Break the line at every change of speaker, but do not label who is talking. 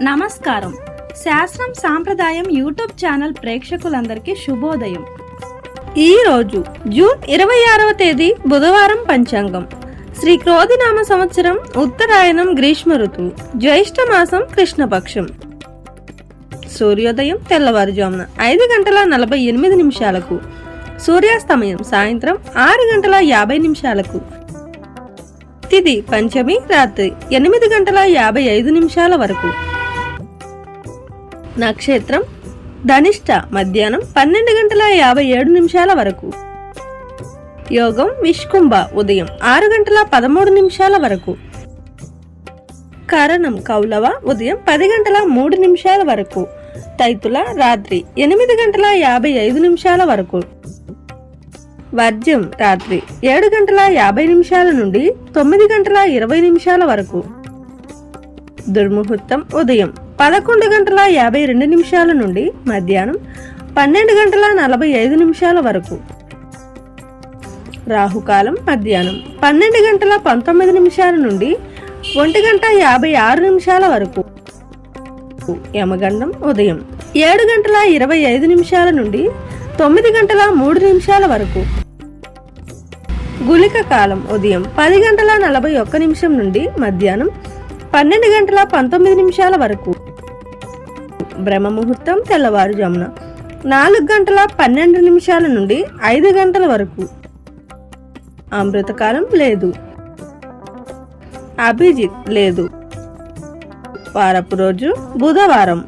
నమస్కారం. శాస్త్రం సాంప్రదాయం యూట్యూబ్ ఛానల్ ప్రేక్షకులందరికీ శుభోదయం. ఈరోజు జూన్ 26వ తేదీ బుధవారం. పంచాంగం శ్రీ క్రోధినామ సంవత్సరం, ఉత్తరాయణం, గ్రీష్మ ఋతువు, జ్యేష్ఠ మాసం, కృష్ణపక్షం. సూర్యోదయం తెల్లవారుజామున 5:48 సూర్యాస్తమయం సాయంత్రం 6:50 తిథి పంచమి రాత్రి 8:55 వరకు. నక్షత్రం ధనిష్ట మధ్యాహ్నం 12:57 వరకు. యోగం విష్కుంభ ఉదయం 6:13 వరకు. కరణం కౌలవ ఉదయం 10:03 వరకు. తైతుల రాత్రి 8:55 వరకు. వర్జ్యం రాత్రి 7:50 నుండి 9:20 వరకు. దుర్ముహూర్తం ఉదయం 11:52 నుండి మధ్యాహ్నం 12:45 వరకు. రాహుకాలం మధ్యాహ్నం 12:19 నుండి 1:56 వరకు. యమగండం ఉదయం 7:25 నుండి 9:03 వరకు. గుళిక కాలం ఉదయం 10:41 నుండి మధ్యాహ్నం 12:19 వరకు. బ్రహ్మ ముహూర్తం తెల్లవారుజామున 4:12 నుండి 5 గంటల వరకు. అమృతకాలం లేదు. అభిజిత్ లేదు. వారపు రోజు బుధవారం.